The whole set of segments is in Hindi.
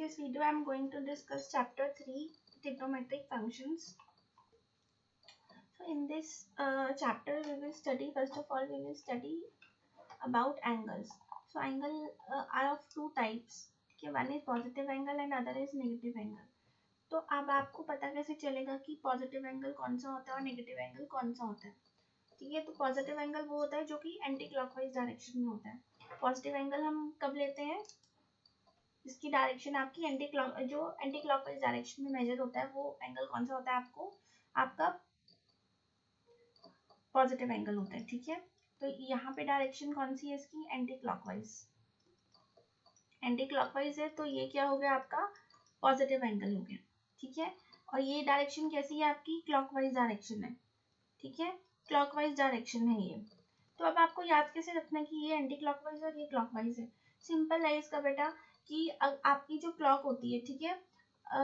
this video I am going to discuss chapter 3, trigonometric functions. So in this chapter we will study, first of all we will study about angles. So angle are of two types. Okay, one is positive angle and other is negative angle. तो अब आपको पता कैसे चलेगा कि पॉजिटिव एंगल कौन सा होता है और नेगेटिव एंगल कौन सा होता है. ठीक है, तो पॉजिटिव एंगल वो होता है जो कि एंटी क्लॉकवाइज डायरेक्शन में होता है. पॉजिटिव एंगल हम कब लेते हैं, इसकी डायरेक्शन आपकी एंटी क्लॉकवाइज डायरेक्शन में मेजर होता है. वो एंगल कौन सा होता है आपको, आपका पॉजिटिव एंगल होता है. ठीक है, तो यहाँ पे डायरेक्शन कौन सी है इसकी, एंटी क्लॉकवाइज है. तो ये क्या हो गया, आपका पॉजिटिव एंगल हो गया. ठीक है, और ये डायरेक्शन कैसी है आपकी, क्लॉकवाइज डायरेक्शन है. ठीक है, क्लॉकवाइज डायरेक्शन है ये. तो अब आपको याद कैसे रखना है कि ये एंटी क्लॉकवाइज और ये क्लॉकवाइज है. सिंपल है इसका बेटा कि आपकी जो क्लॉक होती है, ठीक है,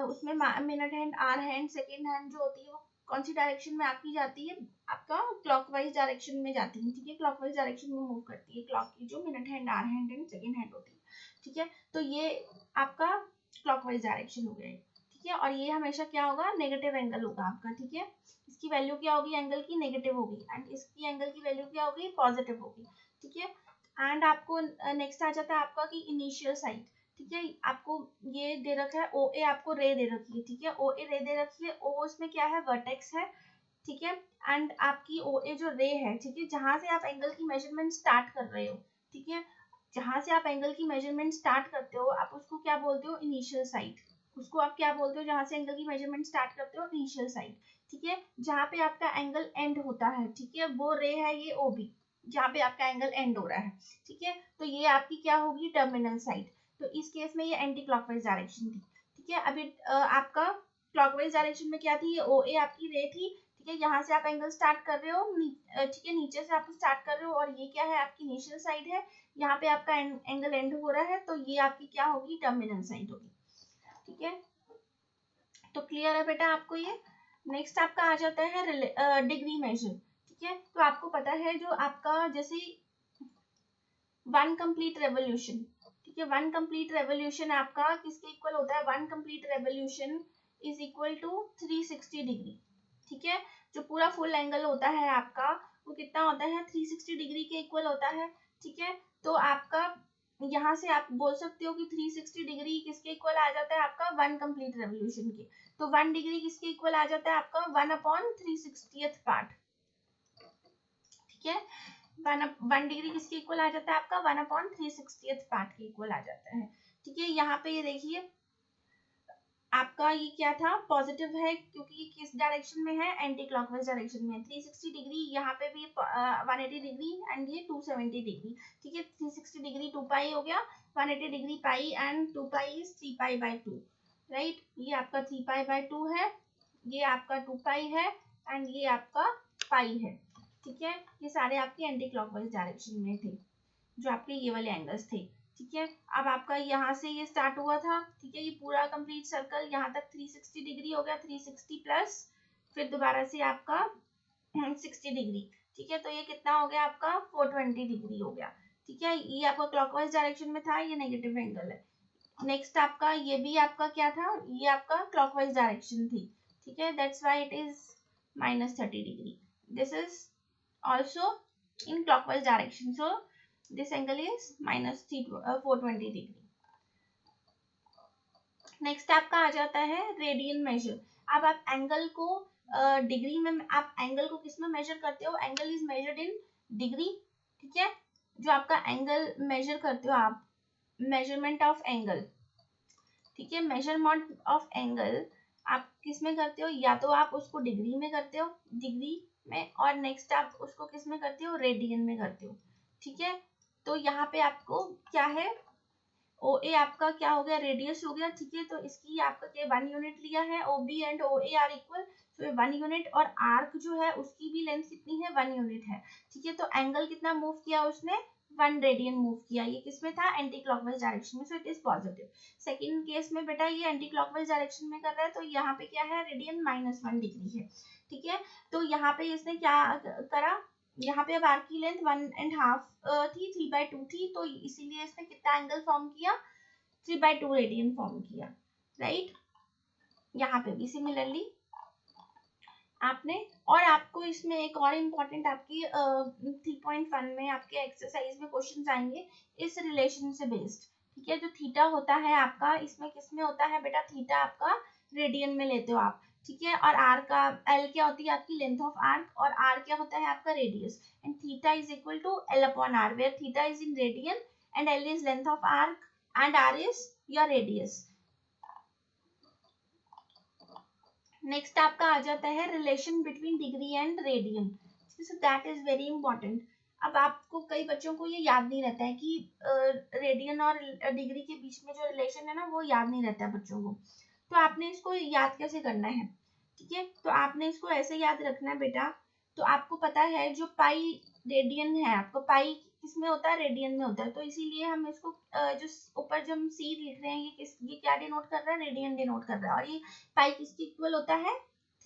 उसमें minute hand, hour hand, second hand जो होती है वो कौन सी डायरेक्शन में आपकी जाती है, आपका क्लॉकवाइज डायरेक्शन में जाती है. ठीक है, क्लॉकवाइज डायरेक्शन में मूव करती है क्लॉक की जो minute hand, hour hand and second hand होती है. ठीक है, तो ये आपका क्लॉकवाइज डायरेक्शन हो गया. ठीक है, और ये हमेशा क्या होगा, नेगेटिव एंगल होगा आपका. ठीक है, इसकी वैल्यू क्या होगी, एंगल की नेगेटिव होगी, एंड इसकी एंगल की वैल्यू क्या होगी, पॉजिटिव होगी. ठीक है, एंड आपको नेक्स्ट आ जाता है आपका कि इनिशियल साइड. ठीक है, आपको ये दे रखा है ओ ए, आपको रे दे रखी है. ठीक है, ओ ए रे दे रखी है, ओ उसमें क्या है, वर्टेक्स है. ठीक है, एंड आपकी ओ ए जो रे है, ठीक है, जहां से आप एंगल की मेजरमेंट स्टार्ट कर रहे हो. ठीक है, जहां से आप एंगल की मेजरमेंट स्टार्ट करते हो आप उसको क्या बोलते हो, इनिशियल साइड. उसको आप क्या बोलते हो, जहां से एंगल की मेजरमेंट स्टार्ट करते हो, इनिशियल साइड. ठीक है, जहां पे आपका एंगल एंड होता है, ठीक है, वो रे है ये ओ बी, जहां पे आपका एंगल एंड हो रहा है. ठीक है, तो ये आपकी क्या होगी, टर्मिनल साइड. तो इस केस में ये एंटी क्लॉकवाइज डायरेक्शन थी. ठीक है, अभी आपका क्लॉकवाइज डायरेक्शन में क्या थी, ये ओ ए आपकी रे थी. ठीक है, यहाँ से आप एंगल स्टार्ट कर रहे हो, ठीक है, नीचे से आप स्टार्ट कर रहे हो, और ये क्या है, आपकी इनिशियल साइड है. यहाँ पे आपका एंगल एंड हो रहा है, तो ये आपकी क्या होगी, टर्मिनल साइड होगी. ठीक है, तो क्लियर है बेटा आपको ये. नेक्स्ट आपका आ जाता है डिग्री मेजर. ठीक है, तो आपको पता है जो आपका जैसे वन कंप्लीट रेवोल्यूशन. ठीक है, वन कंप्लीट रेवोल्यूशन आपका किसके इक्वल होता है, one complete revolution is equal to 360 degree. ठीक है, जो पूरा फुल एंगल होता है आपका वो कितना होता है, 360 डिग्री के इक्वल होता है. ठीक है, तो आपका यहाँ से आप बोल सकते हो कि 360 डिग्री किसके इक्वल आ जाता है, आपका वन कंप्लीट रेवोल्यूशन के. तो 1 डिग्री किसके इक्वल आ जाता है, आपका 1/360th पार्ट. ठीक है, 1 डिग्री किसके इक्वल आ जाता है, आपका 1/360th पार्ट के इक्वल आ जाता है. ठीक है, यहाँ पे ये देखिए आपका ये क्या था, पॉजिटिव है क्योंकि ये किस डायरेक्शन में है, एंटी क्लॉकवाइज डायरेक्शन में. 360 डिग्री यहाँ पे भी 180 डिग्री एंड ये 270 डिग्री. ठीक है, 360 डिग्री 2 पाई हो गया, 180 degree pi and 2 pi is 3 pi by 2. Right, ये आपका 3 पाई बाय 2 है, ये आपका 2 पाई है एंड ये आपका पाई है. ठीक है, ये सारे आपके एंटी क्लॉकवाइज डायरेक्शन में थे जो आपके ये वाले एंगल्स थे. ठीक है, अब आपका यहाँ से ये स्टार्ट हुआ था. ठीक है, ये पूरा कंप्लीट सर्कल यहाँ तक 360 डिग्री हो गया, 360 प्लस फिर दोबारा से आपका 60 डिग्री. ठीक है, तो ये कितना हो गया आपका 420 डिग्री हो गया. ठीक है, ये आपका क्लॉकवाइज डायरेक्शन में था, ये नेगेटिव एंगल है. नेक्स्ट आपका ये भी आपका क्या था, ये आपका क्लॉकवाइज डायरेक्शन थी. ठीक है, that's why it is -30 degree. This is also in clockwise direction, so this angle is -420 degree. Next आपका आ जाता है रेडियन मेजर. अब आप एंगल को डिग्री में, आप एंगल को किस में मेजर करते हो, angle is measured in degree. ठीक है, जो आपका एंगल मेजर करते हो आप, मेजरमेंट ऑफ एंगल. ठीक है, मेजरमेंट ऑफ एंगल आप किस में करते हो, या तो आप उसको डिग्री में करते हो, डिग्री में, और नेक्स्ट आप उसको किस में करते हो, रेडियन में करते हो. ठीक है, तो यहाँ पे आपको क्या है, ओ ए आपका क्या हो गया, रेडियस हो गया. ठीक है, तो इसकी आपका क्या 1 यूनिट लिया है, O B and O A R equal, तो 1 यूनिट, और आर्क जो है उसकी भी लेंथ कितनी है, 1 यूनिट है. ठीक है, तो एंगल कितना मूव किया उसने, 1 रेडियन मूव किया. ये किसमें था, एंटी क्लॉकवाइज डायरेक्शन में, so it is positive. Second case में बेटा ये एंटी क्लॉकवाइज डायरेक्शन में कर रहा है, तो यहाँ पे क्या है, रेडियन -1 डिग्री है. ठीक है, तो यहाँ पे इसने क्या करा, यहाँ पे अब आर्क की लेंथ 1.5 थी, 3/2 थी, तो इसीलिए इसने कितना एंगल फॉर्म किया, 3/2 रेडियन फॉर्म किया, राइट। यहाँ पे भी सिमिलरली आपने, और आपको इसमें एक और इम्पोर्टेंट आपकी 3.1 में आपके एक्सरसाइज में क्वेश्चंस आएंगे इस रिलेशन से बेस्ड, ठीक है। जो थीटा होता है आपका, इसमें किस में होता है बेटा, थीटा आपका रेडियन में लेते हो आप, ठीक है। और आर का, एल क्या होती है आपकी लेंथ ऑफ आर्क, और आर क्या होता है आपका radius, and theta is equal to L upon R, where theta is in radian and L is length of arc and R is your radius. Next आपका आ जाता है relation between degree and radian, so that is very important. अब आपको, कई बच्चों को ये याद नहीं रहता है कि रेडियन और डिग्री के बीच में जो रिलेशन है ना, वो याद नहीं रहता है बच्चों को। तो आपने इसको याद कैसे करना है, ठीक है। तो आपने इसको ऐसे याद रखना है बेटा, तो आपको पता है जो पाई रेडियन है, आपको पाई किसमें होता है, रेडियन में होता है। तो इसीलिए हम इसको जो ऊपर जो हम सी लिख रहे हैं, ये क्या डिनोट कर रहा है, रेडियन डिनोट कर रहा है। और ये पाई किसके इक्वल होता है,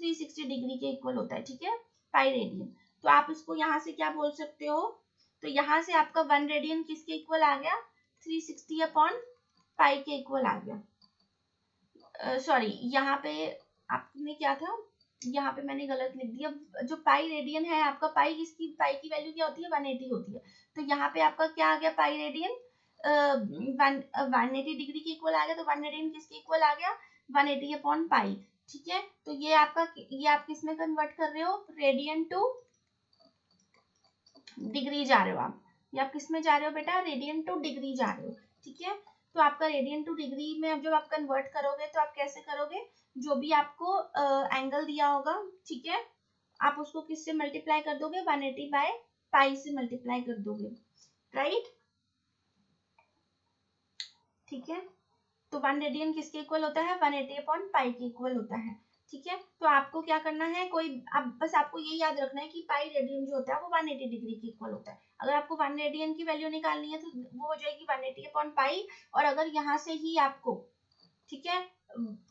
360 डिग्री के इक्वल होता है, ठीक है, पाई रेडियन। तो आप इसको यहाँ से क्या बोल सकते हो, तो यहाँ से आपका 1 रेडियन किसके इक्वल आ गया, 360 अपॉन पाई के इक्वल आ गया। सॉरी, यहाँ पे आपने क्या था, यहाँ पे मैंने गलत लिख दिया। जो पाई रेडियन है आपका, पाई किसकी, पाई की वैल्यू क्या होती है, 180 होती है। तो यहाँ पे आपका क्या आ गया, पाई रेडियन 180 डिग्री के इक्वल आ गया। तो 1 रेडियन किसके इक्वल आ गया, 180 अपॉन पाई, ठीक है। तो ये आपका, ये आप किस में कन्वर्ट कर रहे हो, रेडियन टू डिग्री जा रहे हो आप, या आप किस में जा रहे हो बेटा, रेडियन टू डिग्री जा रहे हो, ठीक है। तो आपका रेडियन टू डिग्री में जब आप कन्वर्ट करोगे तो आप कैसे करोगे, जो भी आपको एंगल दिया होगा, ठीक है, आप उसको किससे मल्टीप्लाई कर दोगे, 180 बाय पाई से मल्टीप्लाई कर दोगे, राइट, ठीक है। तो 1 रेडियन किसके इक्वल होता है, 180 अपॉन पाई के इक्वल होता है, ठीक है। तो आपको क्या करना है, कोई अब बस आपको ये याद रखना है कि पाई रेडियन जो होता है वो 180 डिग्री के इक्वल होता है। अगर आपको 1 रेडियन की वैल्यू निकालनी है तो वो हो जाएगी 180 अपॉन पाई। और अगर यहाँ से ही आपको, ठीक है,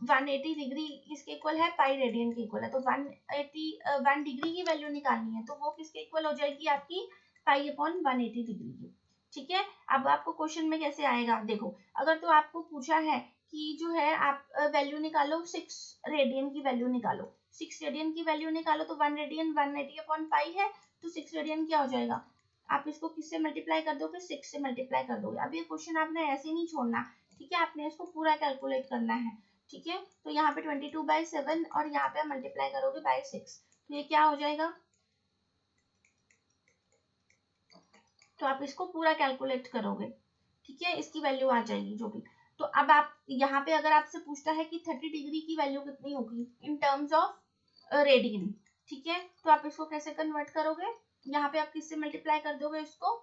180 डिग्री किसके इक्वल है, पाई रेडियन के इक्वल है, तो 1 डिग्री की वैल्यू निकालनी है तो वो किसके इक्वल हो जाएगी आपकी, पाई अपॉन 180 डिग्री की, ठीक है। अब आपको क्वेश्चन में कैसे आएगा, देखो, अगर तो आपको पूछा है कि जो है आप वैल्यू निकालो, 6 रेडियन की वैल्यू निकालो, 6 रेडियन की वैल्यू निकालो, तो 1 रेडियन 180 अपॉन पाई है, तो 6 रेडियन क्या हो जाएगा, आप इसको किससे मल्टीप्लाई कर दोगे, 6 से मल्टीप्लाई कर दोगे। अब ये क्वेश्चन आपने ऐसे नहीं छोड़ना, ठीक है, आपने इसको पूरा कैलकुलेट करना है, ठीक है। तो यहाँ पे 22/7 और यहाँ पे मल्टीप्लाई करोगे बाय 6, तो ये क्या हो जाएगा, तो आप इसको पूरा कैलकुलेट करोगे, ठीक है, इसकी वैल्यू आ जाएगी जो भी। तो अब आप यहाँ पे अगर आपसे पूछता है कि 30 डिग्री की वैल्यू कितनी होगी इन टर्म्स ऑफ रेडियन, ठीक है, तो आप इसको कैसे कन्वर्ट करोगे, यहाँ पे आप किससे मल्टीप्लाई कर दोगे, इसको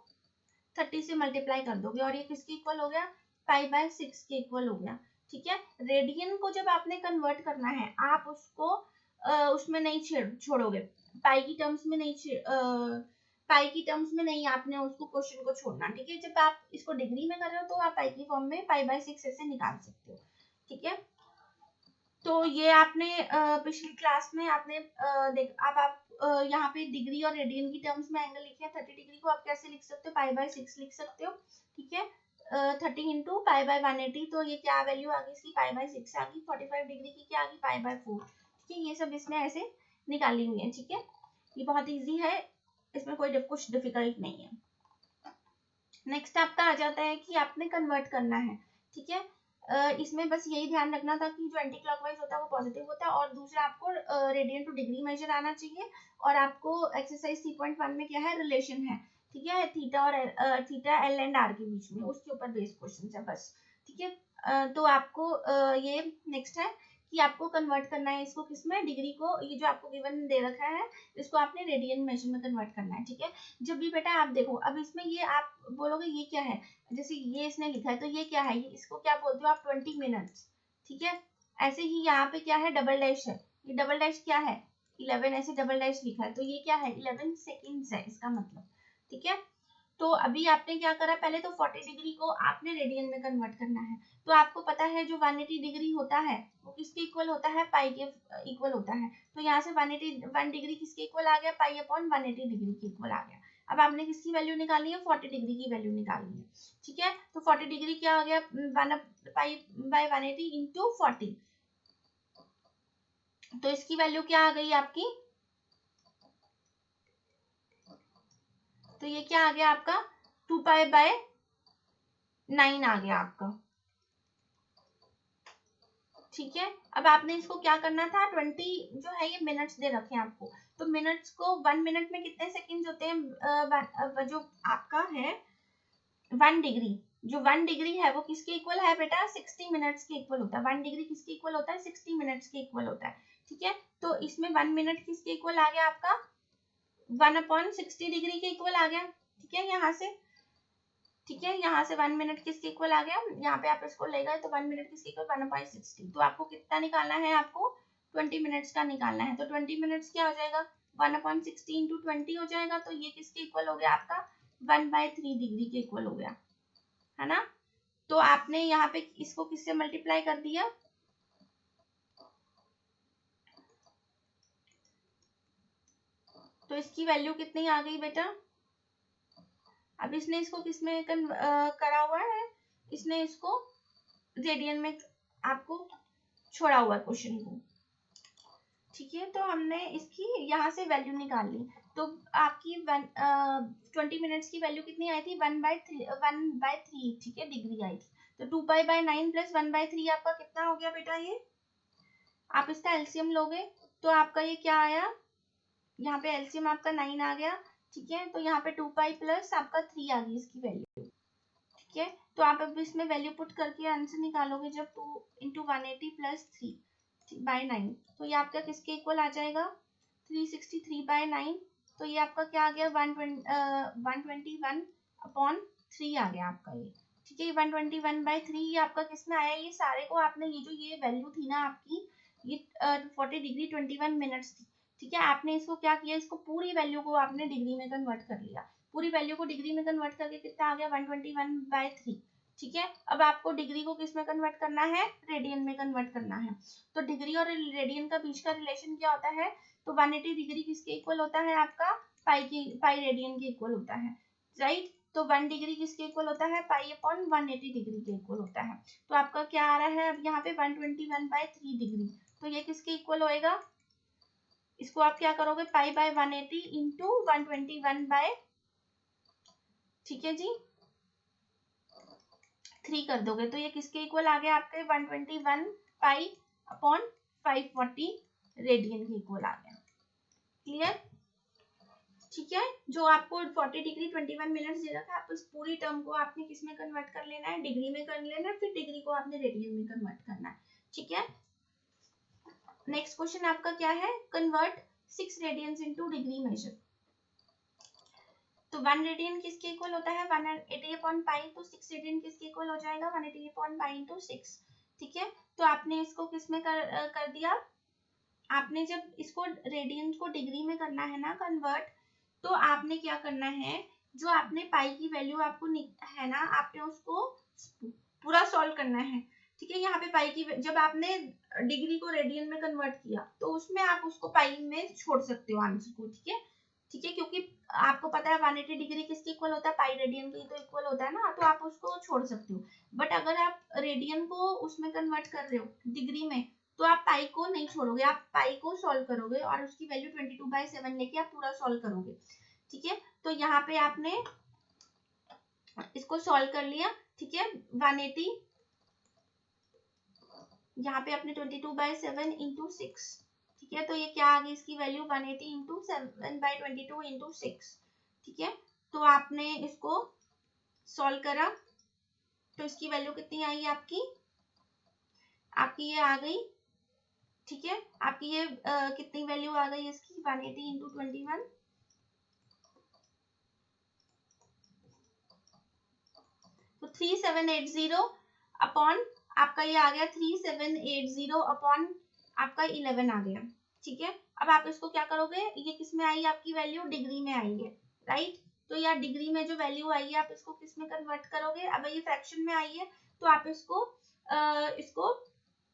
30 से मल्टीप्लाई कर दोगे, और ये किसके इक्वल हो गया, पाई बाय 6 के इक्वल हो गया, ठीक है। रेडियन को जब आपने कन्वर्ट करना है, आप उसको उसमें नहीं छोड़ोगे, पाई की टर्म्स में नहीं, पाई की टर्म्स में नहीं आपने उसको क्वेश्चन को छोड़ना, ठीक है। जब आप इसको डिग्री में कर रहे हो तो आप पाई की फॉर्म में पाई बाय 6 ऐसे निकाल सकते हो, ठीक है। तो ये आपने पिछली क्लास में आपने अब आप यहाँ पे डिग्री और रेडियन की टर्म्स में एंगल लिखे हैं। 30 डिग्री को आप कैसे लिख सकते हो, पाई बाय 6 लिख सकते हो, ठीक है। 30 इंटू पाई बाय 180, तो ये क्या वैल्यू आ गई इसकी, पाई बाय 6 आ गई। 45 डिग्री की क्या आ गई, पाई बाय 4, ठीक है। ये सब इसमें ऐसे निकाली हुई है, ठीक है, ये बहुत ईजी है, इसमें कोई कुछ डिफिकल्ट नहीं है। नेक्स्ट आपका आ जाता है कि आपने कन्वर्ट करना है, ठीक है। इसमें बस यही ध्यान रखना था कि जो एंटी क्लॉकवाइज होता है वो पॉजिटिव होता है, और दूसरा आपको रेडियन टू डिग्री मेजर आना चाहिए, और आपको एक्सरसाइज 3.1 में क्या है, रिलेशन है, ठीक है, थीटा और थीटा एल एंड आर के बीच में, उसके ऊपर बेस्ड क्वेश्चन है बस, ठीक है। तो आपको ये नेक्स्ट है कि आपको कन्वर्ट करना है इसको किसमें, डिग्री को, ये जो आपको गिवन दे रखा है इसको आपने रेडियन मेजर में कन्वर्ट करना है, ठीक है। जब भी बेटा आप देखो, अब इसमें ये आप बोलोगे ये क्या है, जैसे ये इसने लिखा है तो ये क्या है, ये इसको क्या बोलते हो आप, 20 मिनट्स, ठीक है। ऐसे ही यहाँ पे क्या है, डबल डैश है, ये डबल डैश क्या है, 11 ऐसे डबल डैश लिखा है, तो ये क्या है, 11 सेकेंड्स है इसका मतलब, ठीक है। तो अभी आपने क्या करा, पहले तो 40 डिग्री को आपने रेडियन में कन्वर्ट करना है। तो आपको पता है जो 180 डिग्री होता है वो किसके इक्वल होता है, पाई के इक्वल होता है। तो यहाँ से 1 डिग्री किसके इक्वल आ गया, पाई अपॉन 180 डिग्री के इक्वल आ गया। अब आपने किसकी वैल्यू निकालनी है, 40 डिग्री की वैल्यू निकालनी है, ठीक है। तो 40 डिग्री क्या हो गया, 1/180 इंटू 40, तो इसकी वैल्यू क्या आ गई आपकी, तो ये क्या आ गया आपका 2π/9 आ गया आपका, ठीक है। अब आपने इसको क्या करना था, 20 जो है ये मिनट्स दे रखे हैं आपको, तो मिनट्स को 1 मिनट में कितने सेकंड्स होते हैं, जो आपका है 1 डिग्री, जो 1 डिग्री है वो किसके इक्वल है बेटा, 60 मिनट्स के इक्वल होता है। 1 डिग्री किसके इक्वल होता है, 60 मिनट्स के इक्वल होता है, ठीक है। तो इसमें 1 मिनट किसके इक्वल आ गया आपका, 1/60 डिग्री के इक्वल आ गया, ठीक है। यहाँ से, ठीक है, यहाँ से 1 मिनट किसके इक्वल आ गया, यहाँ पे आप इसको ले गए तो 1 मिनट किसके इक्वल 1/60, तो आपको कितना निकालना है, आपको 20 मिनट्स का निकालना है। तो 20 मिनट्स क्या हो जाएगा, 1/60 इंटू 20 हो जाएगा, तो ये किसके इक्वल हो गया आपका 1/3 डिग्री के इक्वल हो गया, है ना। तो आपने यहाँ पे इसको किससे मल्टीप्लाई कर दिया, तो इसकी वैल्यू कितनी आ गई बेटा, अब इसने इसको किसमें करा हुआ है, इसने इसको रेडियन में आपको छोड़ा हुआ है क्वेश्चन को, ठीक है। तो हमने इसकी यहाँ से वैल्यू निकाल ली, तो आपकी 20 मिनट्स की वैल्यू कितनी आई थी, 1/3, ठीक है, डिग्री आई थी। तो 2π/9 प्लस 1/3 आपका कितना हो गया बेटा, ये आप इसका एलसीएम लोगे तो आपका ये क्या आया, यहाँ पे एलसीएम आपका 9 आ गया, ठीक है। तो यहाँ पे 2π प्लस आपका 3 आ गई इसकी वैल्यू, ठीक है। तो आप अब इसमें वैल्यू पुट करके आंसर निकालोगे, जब 2 इंटू 180 प्लस 3/9, तो ये आपका किसके इक्वल आ जाएगा, 363/9, तो ये आपका क्या आ गया 121/3 आ गया आपका ये, ठीक है। 121/3 ये आपका किसमें आया, ये सारे को आपने ये जो ये वैल्यू थी ना आपकी, ये 40 डिग्री 21 मिनट्स थी, ठीक है। आपने इसको क्या किया, इसको पूरी वैल्यू को आपने डिग्री में कन्वर्ट कर लिया, पूरी वैल्यू को डिग्री में कन्वर्ट करके कितना आ गया 121/3, ठीक है। अब आपको डिग्री को किस में कन्वर्ट करना है, रेडियन में कन्वर्ट करना है। तो डिग्री और रेडियन का बीच का रिलेशन क्या होता है, तो 180 डिग्री किसके इक्वल होता है आपका, पाई रेडियन के इक्वल होता है, राइट। तो 1 डिग्री किसके इक्वल होता है, π/180 डिग्री के इक्वल होता है। तो आपका क्या आ रहा है अब यहाँ पे 121/3 डिग्री, तो ये किसके इक्वल होएगा, इसको आप क्या करोगे π/180 इंटू 121, ठीक है जी, 3 कर दोगे, तो ये किसके इक्वल आ गया आपके 121π/540 रेडियन के इक्वल आ गया, क्लियर, ठीक है। जो आपको 40 डिग्री 21 मिनट्स दे रखा है, आप उस पूरी टर्म को आपने किस में कन्वर्ट कर लेना है, डिग्री में कर लेना है, फिर डिग्री को आपने रेडियन में कन्वर्ट करना है, ठीक है। नेक्स्ट क्वेश्चन आपका क्या है, convert 6 radians into degree measure. तो 1 रेडियन किसके इक्वल होता है 180/π, तो 6 रेडियन किसके इक्वल हो जाएगा 180/π इंटू 6, ठीक है। तो आपने इसको किस में कर दिया, आपने जब इसको रेडियन को डिग्री में करना है ना कन्वर्ट, तो आपने क्या करना है, जो आपने पाई की वैल्यू आपको है ना, आपने उसको पूरा सॉल्व करना है, ठीक है। यहाँ पे पाई की जब आपने डिग्री को रेडियन में कन्वर्ट किया, तो उसमें आप उसको पाई में छोड़ सकते हो आंसर को, ठीक है, ठीक है। क्योंकि आपको पता है 180 डिग्री किसके इक्वल होता है, पाई रेडियन के तो इक्वल होता है ना, तो आप उसको छोड़ सकते हो। बट अगर आप रेडियन को उसमें कन्वर्ट कर रहे हो डिग्री में, तो आप पाई को नहीं छोड़ोगे, आप पाई को सॉल्व करोगे और उसकी वैल्यू 22/7 लेके आप पूरा सॉल्व करोगे, ठीक है। तो यहाँ पे आपने इसको सॉल्व कर लिया, ठीक है, 180, यहाँ पे आपने 22/7 इंटू 6, ठीक है। तो ये क्या आ गई इसकी वैल्यू 180 इंटू 7/22 इंटू 6, ठीक है। तो आपने इसको सॉल्व करा, तो इसकी वैल्यू कितनी आई आपकी ये आ गई, ठीक है। आपकी ये कितनी वैल्यू आ गई इसकी 180 इंटू 21, तो 3780 अपॉन आपका ये आ गया 3780 अपॉन आपका 11 आ गया, ठीक है। अब आप इसको क्या करोगे, ये किस में आई आपकी वैल्यू, डिग्री में आई है, राइट। तो यार डिग्री में जो वैल्यू आई है आप इसको किस में कन्वर्ट करोगे, अब ये फ्रैक्शन में आई है, तो आप इसको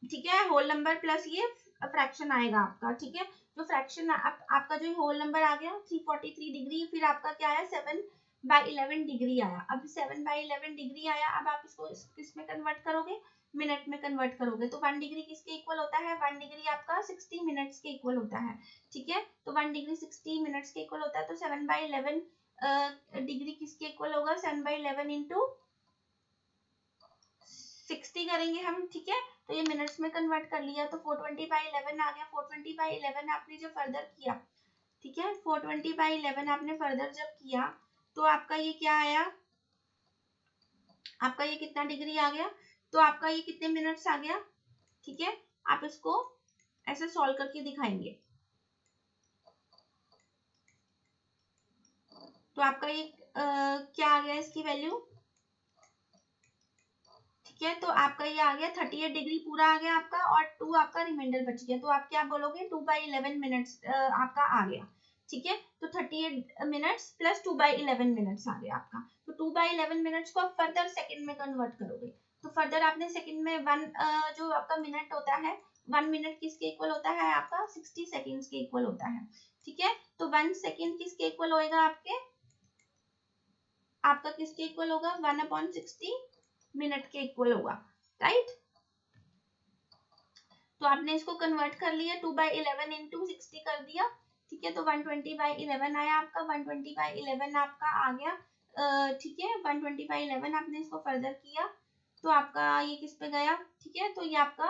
ठीक है, होल नंबर प्लस ये फ्रैक्शन आएगा आपका, ठीक है। जो फ्रैक्शन आपका जो होल नंबर आ गया 343 डिग्री, फिर आपका क्या आया 7/11 डिग्री आया। अब 7/11 डिग्री आया, अब आप इसको किस में कन्वर्ट करोगे, मिनट में कन्वर्ट करोगे। तो 1 डिग्री किसके इक्वल होता है, 1 डिग्री आपका 60 मिनट्स के इक्वल होता है, ठीक है। तो 1 डिग्री 60 मिनट्स के इक्वल होता है, तो 7/11 डिग्री किसके इक्वल होगा, 7/11 इंटू 60 करेंगे हम, ठीक है। तो ये मिनट्स में कन्वर्ट कर लिया, तो 420/11 आ गया। 420/11 आपने जो फर्दर किया, ठीक है, 420/11 आपने फर्दर जब किया तो आपका ये क्या आया, आपका ये कितना डिग्री आ गया, तो आपका ये कितने मिनट्स आ गया, ठीक है। आप इसको ऐसे सॉल्व करके दिखाएंगे, तो आपका ये क्या आ गया इसकी वैल्यू, ठीक है। तो आपका ये आ गया 38 डिग्री पूरा आ गया आपका, और 2 आपका रिमाइंडर बच गया। तो आप क्या बोलोगे, 2/11 मिनट्स आपका आ गया, ठीक है। तो 38 मिनट्स प्लस 2/11 मिनट्स आ गया आपका। तो 2/11 मिनट्स को आप फर्दर सेकंड में कन्वर्ट करोगे, तो फर्दर आपने सेकंड में 1 जो आपका मिनट होता है, 1 मिनट किसके इक्वल होता है आपका, 60 सेकेंड्स के इक्वल होता है, ठीक है। तो 1 सेकेंड किसके इक्वल होएगा आपका किसके इक्वल होगा, 1/60 मिनट के इक्वल होगा, राइट। तो आपने इसको कन्वर्ट कर लिया, 2/11 इंटू 60 कर दिया, ठीक है। तो 120/11 आया आपका, 120/11 आपका आ गया, ठीक है। 120/11 आपने इसको फर्दर किया तो आपका ये किस पे गया, ठीक है। तो ये आपका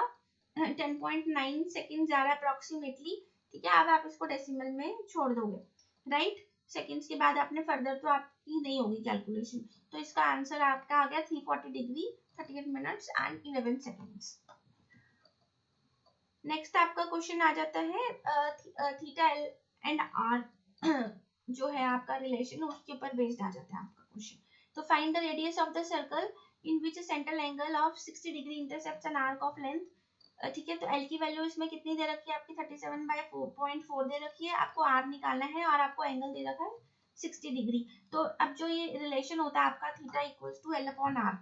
10.9 सेकेंड जा रहा है अप्रोक्सीमेटली, ठीक है। अब आप इसको डेसिमल में छोड़ दोगे, राइट। सेकेंड्स के बाद आपने फर्दर तो आपकी नहीं होगी कैलकुलेशन, तो इसका आंसर आपका आ गया 340 degree 38 minutes and 11 seconds. Next आपका क्वेश्चन आ जाता है थीटा एल एंड आर जो है आपका रिलेशन, उसके ऊपर बेस्ड आ जाता है आपका क्वेश्चन। तो find the radius of the circle in which central angle of 60 degree intercepts an arc of length, ठीक है। तो एल की वैल्यू इसमें कितनी दे रखी है आपकी, 37/4.4 दे रखी है, आपको आर निकालना है और आपको एंगल दे रखा है 60 डिग्री। तो अब जो ये रिलेशन होता है आपका theta equals to L upon R,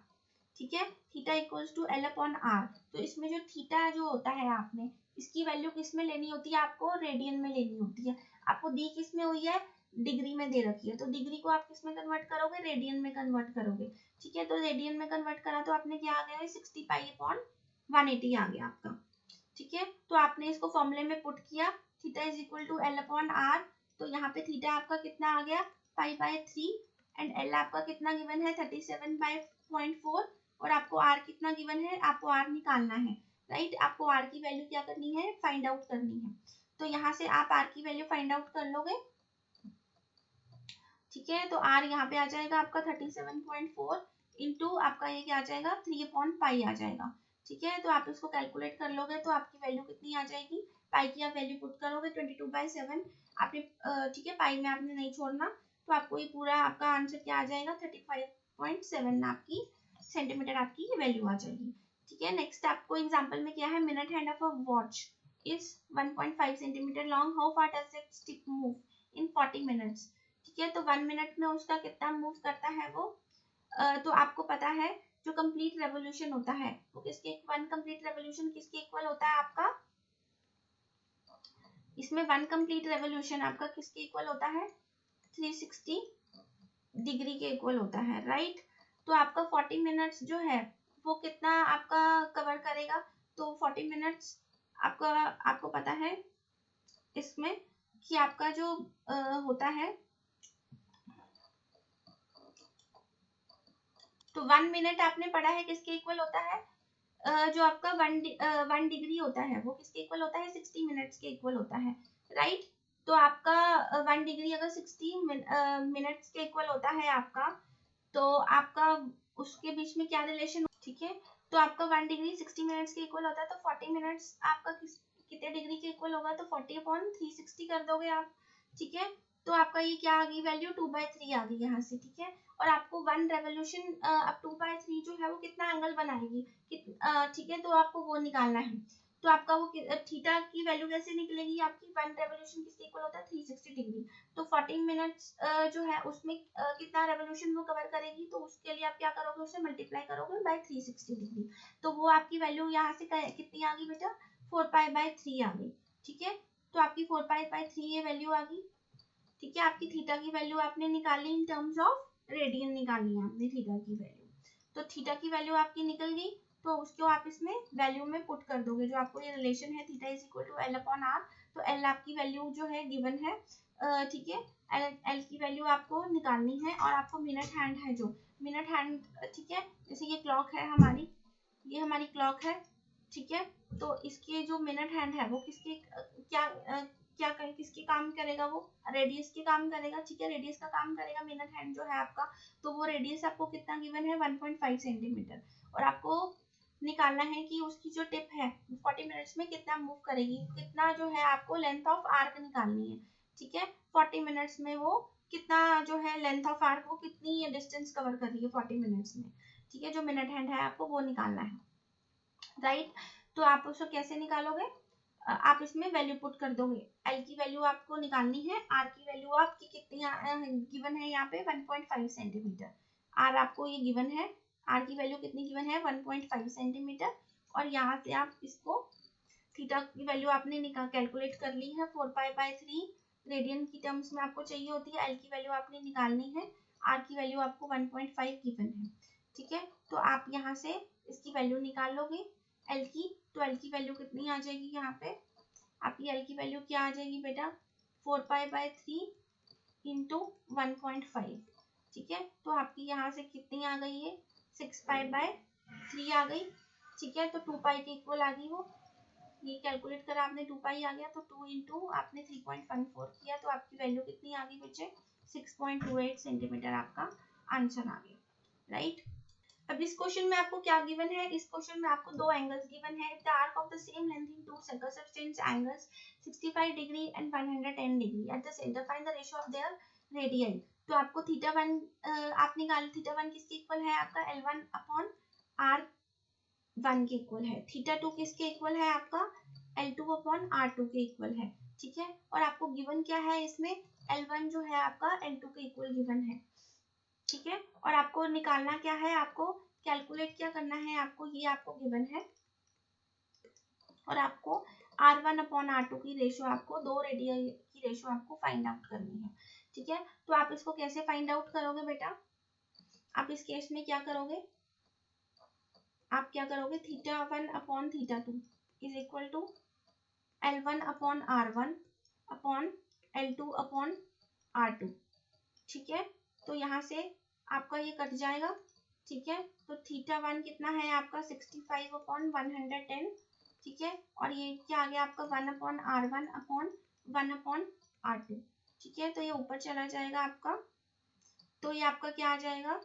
ठीक है, theta equals to L upon R. तो इसमें जो थीटा जो होता है आपने इसकी वैल्यू किस में लेनी होती है, आपको रेडियन में लेनी होती है। आपको दी किस में हुई है, डिग्री में दे रखी है, तो डिग्री को आप किस में कन्वर्ट करोगे, रेडियन में कन्वर्ट करोगे, ठीक है। तो रेडियन में कन्वर्ट करा तो आपने क्या आ गया, 60π/180 आ गया आपका, ठीक है। तो आपने इसको फॉर्मूले में पुट किया, theta is equal to L upon R. तो यहाँ पे थीटा आपका कितना आ गया, π/3, एंड एल आपका कितना गिवन है, 37/0.4, और आपको आर कितना गिवन है, आपको आर निकालना है, राइट। आपको आर की वैल्यू क्या करनी है, फाइंड आउट करनी है। तो यहाँ से आप आर की वैल्यू फाइंड आउट कर लोगे, ठीक है। तो आर यहाँ पे आ जाएगा आपका 37.4 इंटू आपका ये क्या आ जाएगा, 3/π आ जाएगा, ठीक है। तो आप इसको कैलकुलेट कर लोगे तो आपकी वैल्यू कितनी आ जाएगी, पाई की आप वैल्यू पुट करोगे 22/7 आपने, ठीक है, पाई में आपने नहीं छोड़ना। तो आपको ये पूरा आपका आंसर क्या आ जाएगा, 35.7 आपकी सेंटीमीटर आपकी ये वैल्यू आ जाएगी, ठीक है। नेक्स्ट आपको एग्जांपल में क्या है, minute hand of a watch is 1.5 centimetre long, how far does it stick move in 40 minutes, ठीक है। तो 1 मिनट में उसका कितना मूव करता है वो, तो आपको पता है जो कंप्लीट रेवोल्यूशन होता है वो किसके, 1 कंप्लीट रेवोल्यूशन किसके इक्वल होता है आपका, इसमें 1 कंप्लीट रेवोल्यूशन आपका किसके इक्वल होता है, 360 डिग्री के इक्वल होता है, राइट। तो आपका 40 मिनट्स जो है वो कितना आपका कवर करेगा, तो 40 मिनट्स आपका, आपको पता है इसमें कि आपका जो होता है, तो 1 मिनट आपने पढ़ा है किसके इक्वल होता है, जो आपका 1 डिग्री होता है वो किसके इक्वल होता है, 60 मिनट्स के इक्वल होता है, राइट। तो आपका 1 डिग्री अगर 60 मिनट्स के इक्वल होता है आपका, तो आपका उसके बीच में क्या रिलेशन, ठीक है। तो आपका 1 डिग्री 60 मिनट्स के इक्वल होता है, तो 40 मिनट्स आपका कितने डिग्री के इक्वल होगा, तो 40/360 कर दोगे आप, ठीक है। तो आपका ये क्या आ गई वैल्यू, 2/3 आ गई यहाँ से, ठीक है। और आपको 1 रेवोल्यूशन अब 2/3 जो है वो कितना एंगल बनाएगी, ठीक है। तो आपको वो निकालना है, तो आपका वो थीटा की वैल्यू कैसे निकलेगी आपकी, 1 रेवोल्यूशन किसके इक्वल होता है, 360 डिग्री। तो 40 मिनट्स जो है उसमें कितना रेवोल्यूशन वो कवर करेगी, तो उसके लिए आप क्या करोगे, उसे मल्टीप्लाई करोगे बाय 360 डिग्री। तो वो आपकी वैल्यू यहाँ से कितनी आ गई बेटा, 4π/3 आ गई, ठीक है। तो आपकी 4π/3 ये वैल्यू आ गई। ठीक है, आपकी थीटा की वैल्यू आपने निकाली इन टर्म्स ऑफ रेडियन निकाली है आपने थीटा की वैल्यू। तो थीटा की वैल्यू आपकी निकल गई, तो उसको आप इसमें वैल्यू में पुट कर दोगे। जो आपको ये रिलेशन है theta is equal to L/R, तो L आपकी वैल्यू जो है गिवन है। ठीक है, L की वैल्यू आपको निकालनी है और आपको मिनट हैंड है जो मिनट हैंड, ठीक है, जैसे ये क्लॉक है हमारी, ये हमारी क्लॉक है। ठीक है, तो इसके जो मिनट हैंड है वो किसके किसके काम करेगा, वो रेडियस के काम करेगा। ठीक है, रेडियस का काम करेगा मिनट हैंड जो है आपका। तो वो रेडियस आपको कितना गिवन है 1.5 सेंटीमीटर, और आपको निकालना है कि उसकी जो टिप है 40 मिनट्स में कितना मूव करेगी, कितना जो है आपको लेंथ ऑफ आर्क निकालनी है। ठीक है, 40 मिनट्स में वो कितना जो है लेंथ ऑफ आर्क, वो कितनी डिस्टेंस कवर कर रही है 40 मिनट्स में। ठीक है, जो मिनट हैंड है आपको वो निकालना है, राइट। तो आप उसको कैसे निकालोगे, आप इसमें वैल्यू पुट कर दोगे। एल की वैल्यू आपको निकालनी है, आर की वैल्यू आपकी कितनी गिवन है यहाँ पे 1.5 सेंटीमीटर। आर आपको ये गिवन है, आर की वैल्यू कितनी गिवन है 1.5 सेंटीमीटर। और यहाँ से आप इसको थीटा की वैल्यू आपने कैलकुलेट कर ली है 4π/3 रेडियन की टर्म्स में आपको चाहिए होती है। एल की वैल्यू आपने निकालनी है, आर की वैल्यू आपको 1.5 गिवन है। ठीक है, तो आप यहाँ से इसकी वैल्यू निकाल लोगे एल की। तो एल की वैल्यू कितनी आ जाएगी यहाँ पे, आपकी एल की वैल्यू क्या आ जाएगी बेटा 4π/3 इंटू 1.5। ठीक है, तो आपकी यहाँ से कितनी आ गई है 6π/3 आ गई। ठीक है, तो 2π के इक्वल आ गई वो, ये कैलकुलेट करा आपने 2π आ गया, तो 2 इंटू आपने 3.14 किया, तो आपकी वैल्यू कितनी आ गई बच्चे 6.28 सेंटीमीटर आपका आंसर आ गया, राइट। अब इस क्वेश्चन में आपको क्या गिवन है, इस क्वेश्चन में आपको दो एंगल्स गिवन है। The arc of the same length in to circles subtends angles 65 degree and 110 degree at the centre, find the ratio of their radian. तो आपको थीटा 1 आप निकाल, थीटा 1 किसके इक्वल है आपका L1/R1 के इक्वल है। थीटा 2 किसके इक्वल है आपका L2/R2 के इक्वल है। ठीक है, और आपको गिवन क्या है इसमें L1 जो है आपका L2 के इक्वल गिवन है। ठीक है, और आपको निकालना क्या है, आपको कैलकुलेट क्या करना है, आपको ये आपको गिवन है, और आपको R1/R2 की रेशियो, आपको दो रेडियन की रेशियो आपको फाइंड आउट करनी है। ठीक है, तो आप इसको कैसे फाइंड आउट करोगे बेटा, आप इस केस में क्या करोगे, आप क्या करोगे थीटा 1/थीटा 2 इज इक्वल टू L1/R1/L2/R2। ठीक है, तो यहाँ से आपका ये कट जाएगा। ठीक है, तो थीटा 1 कितना है आपका 65/110। ठीक है, और ये क्या आ गया आपका 1/R1/1/R2। ठीक है, तो ये ऊपर चला जाएगा आपका, तो ये आपका क्या आ जाएगा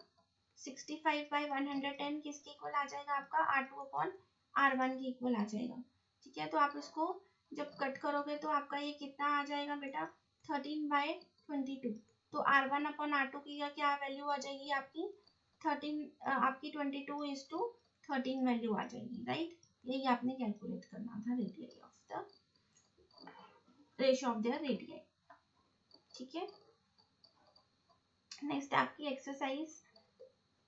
65/110 किसके इक्वल आ जाएगा आपका R2/R1 के इक्वल आ जाएगा। ठीक है, तो आप इसको जब कट करोगे तो आपका ये कितना आ जाएगा बेटा 13/22। तो R1/R2 की क्या वैल्यू आ जाएगी आपकी 13, आपकी 22:13 वैल्यू आ जाएगी, राइट। यही आपने कैलकुलेट करना था radius of the ratio of their radius. ठीक है, नेक्स्ट आपकी एक्सरसाइज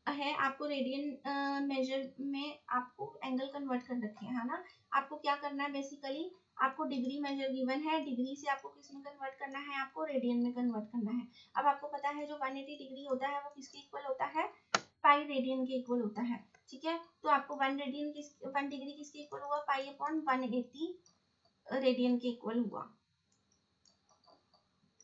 है, आपको रेडियन मेजर में आपको एंगल कन्वर्ट कर रखे हैं, है ना। आपको क्या करना है बेसिकली, आपको डिग्री मेजर गिवन है, डिग्री से आपको किस में कन्वर्ट करना है, आपको रेडियन में कन्वर्ट करना है। अब आपको पता है जो 180 डिग्री होता है वो किसके इक्वल होता है पाई रेडियन के इक्वल होता है। ठीक है, तो आपको 1 डिग्री किसके इक्वल हुआ पाई/180 रेडियन के इक्वल हुआ।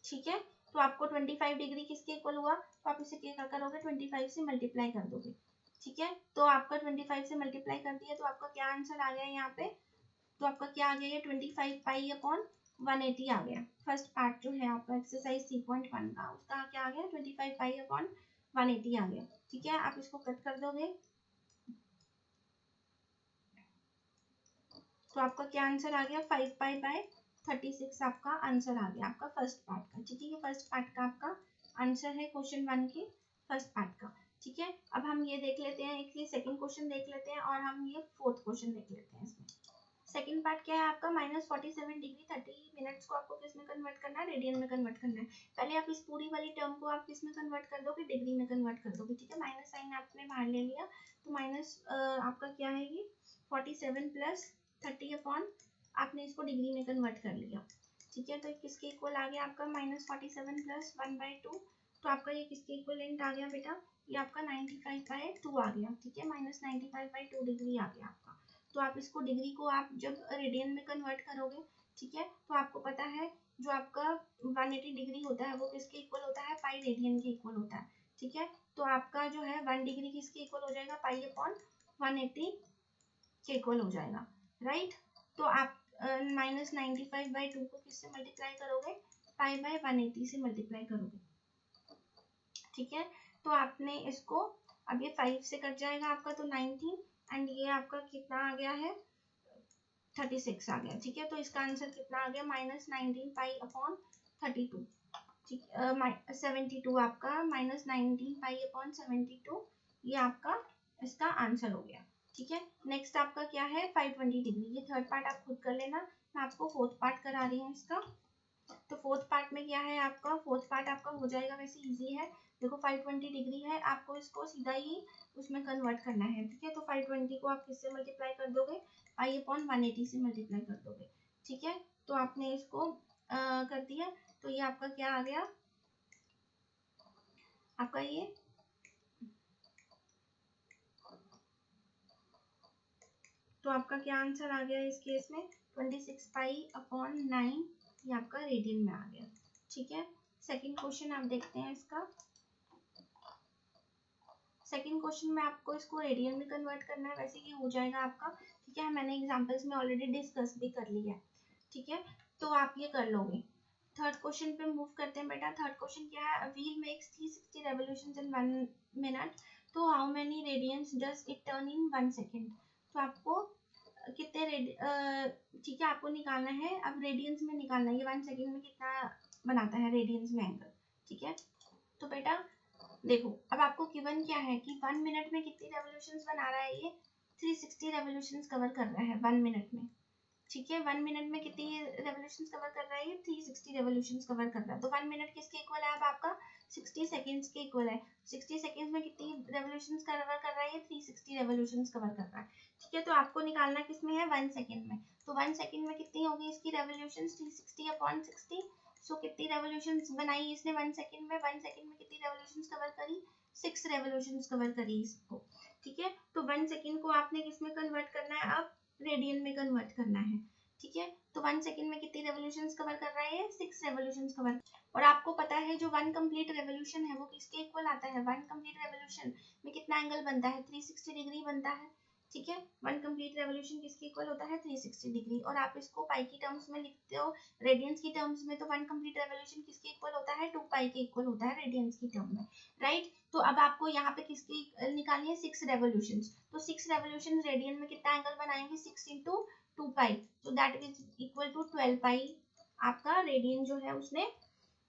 ठीक है, तो आपको 25 डिग्री किसके इक्वल हुआ, तो आप इसे क्या करोगे 25 से मल्टीप्लाई कर दोगे। ठीक है, तो आपका 25 से मल्टीप्लाई कर दिया, तो आपका क्या आंसर आ गया यहाँ पे, तो आपका क्या आ गया 25 पाई/180 आ गया। फर्स्ट पार्ट जो है आपका एक्सरसाइज 3.1 का, उसका क्या आ गया 25 पाई/180 आ गया। ठीक है, आप इसको कट कर दोगे, तो आपका क्या आंसर आ गया 5π/36 आपका आंसर आ गया आपका फर्स्ट पार्ट का। ठीक है, ये फर्स्ट पार्ट का आपका आंसर है क्वेश्चन 1 के फर्स्ट पार्ट का। ठीक है, अब हम ये देख लेते हैं, एक ये सेकंड क्वेश्चन देख लेते हैं और हम ये फोर्थ क्वेश्चन देख लेते हैं। इसमें सेकंड पार्ट क्या है आपका -47 डिग्री 30 मिनट्स को आपको किस में कन्वर्ट करना है, रेडियन में कन्वर्ट करना है। पहले आप इस पूरी वाली टर्म को आप किस में कन्वर्ट कर दोगे, डिग्री में कन्वर्ट कर दोगे। ठीक है, माइनस साइन आपने बाहर ले लिया, तो माइनस आपका क्या है ये 47 + 30 अपॉन आपने इसको डिग्री में कन्वर्ट कर लिया। ठीक है, तो किसके इक्वल आ गया आपका -47 + 1/2। तो आपका ये किसके इक्वलेंट आ गया बेटा, ये आपका 95/2 आ गया। ठीक है, -95/2 डिग्री आ गया आपका। तो आप इसको डिग्री को आप जब रेडियन में कन्वर्ट करोगे, ठीक है, तो आपको पता है जो आपका 180 डिग्री होता है वो किसके इक्वल होता है, पाई रेडियन के इक्वल होता है। ठीक है, तो आपका जो है 1 डिग्री किसके इक्वल हो जाएगा, पाई/180 के इक्वल हो जाएगा। राइट, तो आप -95/2 को किससे मल्टीप्लाई करोगे, पाई/180 से मल्टीप्लाई करोगे। ठीक है, तो आपने इसको, अब ये 5 से कट जाएगा आपका, तो 19 एंड ये आपका कितना आ गया है, 36 आ गया। ठीक है, तो इसका आंसर कितना आ गया, -19 पाई/32। ठीक, 72 आपका, -19 पाई/72 ये आपका इसका आंसर हो गया। ठीक है, नेक्स्ट आपका क्या है, 520 डिग्री। ये थर्ड पार्ट आप खुद कर लेना, मैं आपको फोर्थ पार्ट करा रही हूँ इसका। तो फोर्थ पार्ट में क्या है आपका, फोर्थ पार्ट आपका हो जाएगा, वैसे इजी है। देखो 520 डिग्री है, आपको इसको सीधा ही उसमें कन्वर्ट करना है। ठीक है, तो 520 को आप किससे मल्टीप्लाई कर दोगे, पाई/180 से मल्टीप्लाई कर दोगे। ठीक है, तो आपने इसको कर दिया, तो ये आपका क्या आ गया, आपका ये तो आपका क्या आंसर आ गया इस केस में, 26 पाई/9 ये आपका रेडियन में आ गया। ठीक है, सेकंड क्वेश्चन आप देखते हैं इसका। सेकंड क्वेश्चन में आपको इसको रेडियन में कन्वर्ट करना है, वैसे ये हो जाएगा आपका। ठीक है, मैंने एग्जांपल्स में ऑलरेडी डिस्कस भी कर लिया है। ठीक है, तो आप ये कर लोगे। थर्ड क्वेश्चन पे मूव करते हैं बेटा। थर्ड क्वेश्चन क्या है, wheel makes 360 revolutions in 1 minute, तो how many radians does it turn in 1 second. तो आपको कितने ठीक है, आपको निकालना है, अब रेडियंस में निकालना है, ये 1 सेकेंड में कितना बनाता है रेडियंस में एंगल। ठीक है, तो बेटा देखो, अब आपको गिवन क्या है कि 1 मिनट में कितनी रेवोल्यूशंस बना रहा है, ये 360 रेवोल्यूशंस कवर कर रहा है 1 मिनट में। ठीक है, 1 मिनट में कितनी रेवोल्यूशंस कवर कर रहा है, ये 360 रेवोल्यूशंस कवर कर रहा है। तो 1 मिनट किसके इक्वल है, अब आपका 60 सेकंड्स के इक्वल है। 60 सेकंड्स में कितनी रेवोल्यूशंस कवर कर रहा है, ये 360 रेवोल्यूशंस कवर कर रहा है। ठीक है, तो आपको निकालना किसमें है, 1 सेकंड में। तो 1 सेकंड में कितनी होगी इसकी रेवोल्यूशंस, 360/60। सो कितनी रेवोल्यूशंस बनाई इसने 1 सेकंड में, 1 सेकंड में कितनी रेवोल्यूशंस कवर करी, 6 रेवोल्यूशंस कवर करी इसको। ठीक है, तो 1 सेकंड को आपने किसमें कन्वर्ट करना है, अब रेडियन में कन्वर्ट करना है। ठीक है, तो 1 सेकंड में कितनी रेवोल्यूशंस कवर कर रहा है, 6 रेवोल्यूशंस कवर। और आपको पता है जो 1 कंप्लीट रेवोल्यूशन है वो किसके इक्वल आता है, 1 कंप्लीट रेवोल्यूशन में कितना एंगल बनता है, 360 डिग्री बनता है। ठीक है, 1 कंप्लीट रेवोल्यूशन किसके इक्वल होता है, 360 डिग्री। और आप इसको पाई की टर्म्स में लिखते हो, रेडियंस की टर्म्स में, तो 1 कंप्लीट रेवोल्यूशन किसके इक्वल होता है, 2 पाई के इक्वल होता है रेडियंस की टर्म में। राइट, तो अब आपको यहाँ पे किसकी निकालनी है, 6 रेवोल्यूशंस। तो 6 रेवोल्यूशन रेडियन में कितना एंगल बनाएंगे, 6 × 2 पाई, तो दैट इज इक्वल टू 12 पाई आपका रेडियन जो है उसने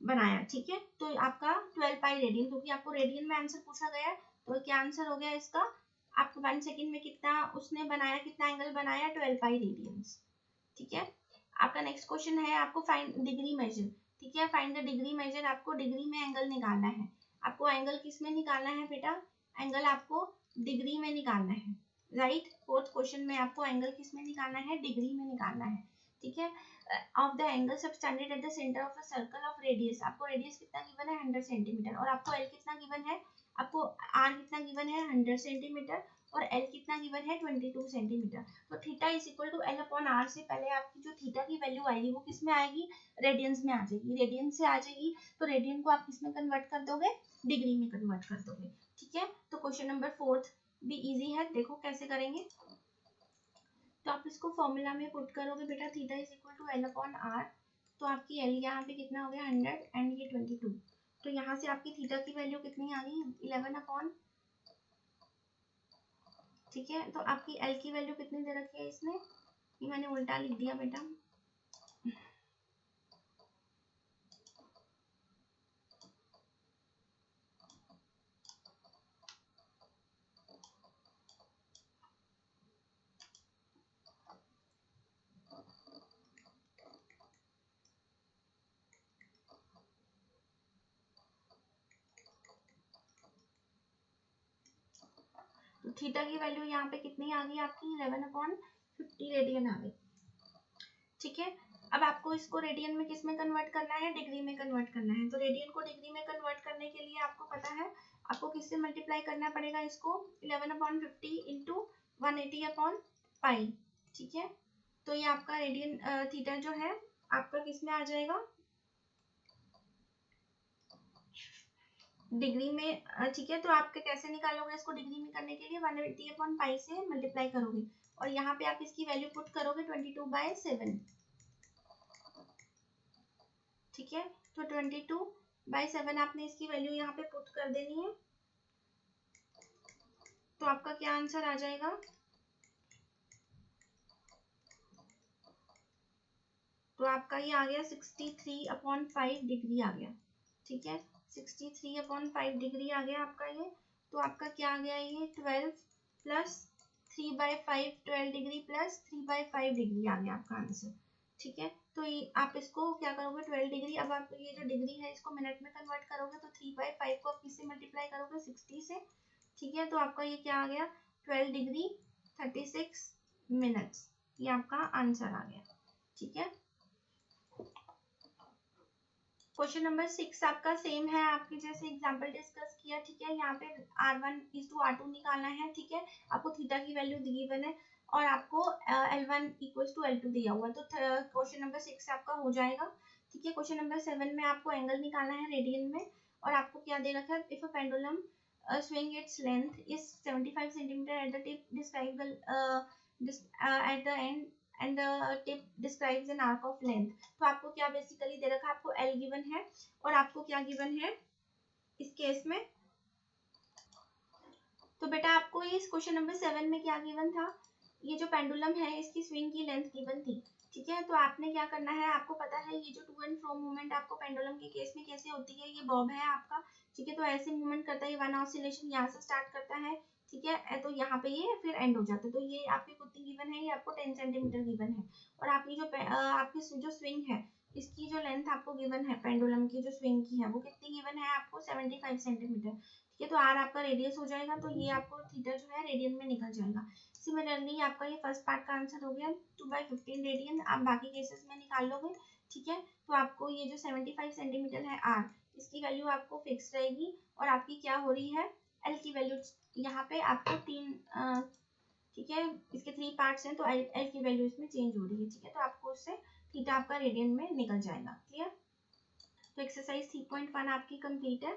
बनाया। ठीक है, तो आपका 12 पाई रेडियन, क्योंकि आपको रेडियन में आंसर पूछा गया है, तो क्या आंसर हो गया इसका, आपको 1 सेकंड में कितना उसने बनाया, कितना एंगल बनाया, 12 पाई रेडियंस। ठीक है, आपका नेक्स्ट क्वेश्चन है, आपको फाइंड डिग्री मेजर। ठीक है, फाइंड द डिग्री मेजर, आपको डिग्री में एंगल निकालना है। आपको एंगल किस में निकालना है बेटा, एंगल आपको डिग्री में निकालना है। राइट, फोर्थ क्वेश्चन में आपको एंगल किस में निकालना है, डिग्री में निकालना है। ठीक है, of the angle subtended at the centre of a circle of radius, आपको रेडियस कितना गिवन है, 100 सेंटीमीटर। और आपको एल कितना गिवन है, आपको आर कितना गिवन है, 100 सेंटीमीटर, और एल कितना गिवन है, 22 सेंटीमीटर। तो theta is equal to L/R से पहले आपकी जो थीटा की वैल्यू आएगी वो किस में आएगी, रेडियंस में आ जाएगी। रेडियंस से आ जाएगी, तो रेडियन को आप किस में कन्वर्ट कर दोगे, डिग्री में कन्वर्ट कर दोगे। ठीक है, तो क्वेश्चन नंबर 4 भी इजी है, देखो कैसे करेंगे। तो आप इसको फॉर्मूला में पुट करोगे बेटा, theta is equal to L/R। तो आपकी एल यहाँ पे कितना हो गया, 100 एंड ये 22। तो यहाँ से आपकी थीटा की वैल्यू कितनी आ गई, 11/। ठीक है, तो आपकी एल की वैल्यू कितनी दे रखी है इसने, ये मैंने उल्टा लिख दिया बेटा। तो थीटा की वैल्यू यहाँ पे कितनी आ गई आपकी, 11/50 रेडियन आ गई। ठीक है, अब आपको इसको रेडियन में किस में कन्वर्ट करना है, डिग्री में कन्वर्ट करना है। तो रेडियन को डिग्री में कन्वर्ट करने के लिए आपको पता है आपको किससे मल्टीप्लाई करना पड़ेगा इसको, 11/50 इंटू 180/पाई, ठीक है। तो ये आपका रेडियन थीटा जो है आपका किस में आ जाएगा, डिग्री में, ठीक है। तो आप कैसे निकालोगे इसको डिग्री में करने के लिए, 180/पाई से मल्टीप्लाई करोगे और यहाँ पे आप इसकी वैल्यू पुट करोगे 22/7, ठीक है। तो 22/7 आपने इसकी वैल्यू यहाँ पे पुट कर देनी है। तो आपका क्या आंसर आ जाएगा, तो आपका ये आ गया 63/5 डिग्री आ गया, ठीक है। 63/5 डिग्री आ गया आपका ये। तो आपका क्या आ गया, ये 12 प्लस 3/5, 12 डिग्री प्लस 3/5 डिग्री आ गया आपका आंसर, ठीक है। तो ये आप इसको क्या करोगे, 12 डिग्री, अब आप ये जो डिग्री है इसको मिनट में कन्वर्ट करोगे तो 3/5 को आप किससे मल्टीप्लाई करोगे, 60 से, ठीक है। तो आपका ये क्या आ गया, 12 डिग्री 36 मिनट्स, ये आपका आंसर आ गया, ठीक है। क्वेश्चन नंबर 6 आपका सेम है, आपके जैसे एग्जांपल डिस्कस किया, ठीक है। यहाँ पे R1:R2 निकालना है, ठीक है। आपको थीटा की वैल्यू गिवन है और आपको L1 = L2 दिया हुआ है। तो क्वेश्चन नंबर 6 आपका हो जाएगा, ठीक है। क्वेश्चन नंबर 7 में आपको एंगल निकालना है रेडियन में और आपको क्या दे रखा है, if a pendulum swing its length is 75 centimeter at the tip, describe the at the end and the tip describes an arc of length। तो आपको क्या बेसिकली दे रखा है, आपको L गिवन है और आपको क्या गिवन है इस केस में। तो बेटा आपको इस क्वेश्चन नंबर 7 में क्या गिवन था, ये जो पेंडुलम है इसकी स्विंग की लेंथ गिवन थी, ठीक है। तो आपने क्या करना है, आपको पता है ये जो टू एंड फ्रो मूवमेंट आपको पेंडुलम के केस में कैसे होती है, ये बॉब है आपका, ठीक है। तो ऐसे मूवमेंट करता है, वन ऑसिलेशन यहाँ से स्टार्ट करता है, ठीक है। तो यहाँ पे ये फिर एंड हो जाता है। तो ये आपकी कितनी गिवन है, ये आपको 10 सेंटीमीटर गिवन है और आपकी जो आपकी जो स्विंग है इसकी जो लेंथ आपको गिवन है, पेंडुलम की जो स्विंग की है वो कितनी गिवन है आपको, 75 सेंटीमीटर, ठीक है। तो आर आपका रेडियस हो जाएगा, तो ये आपको थीटा जो है रेडियन में निकल जाएगा। सिमिलरली आपका ये फर्स्ट पार्ट का आंसर हो गया 2/15 रेडियन, आप बाकी केसेस में निकाल लोगे, ठीक है। तो आपको ये जो 75 सेंटीमीटर है आर, इसकी वैल्यू आपको फिक्स रहेगी और आपकी क्या हो रही है, एल की वैल्यू यहाँ पे आपको 3, ठीक है, इसके 3 पार्ट्स हैं तो एल की वैल्यू इसमें चेंज हो रही है, ठीक है। तो आपको उससे थीटा आपका रेडियन में निकल जाएगा, क्लियर। तो एक्सरसाइज 3.1 आपकी कंप्लीट है।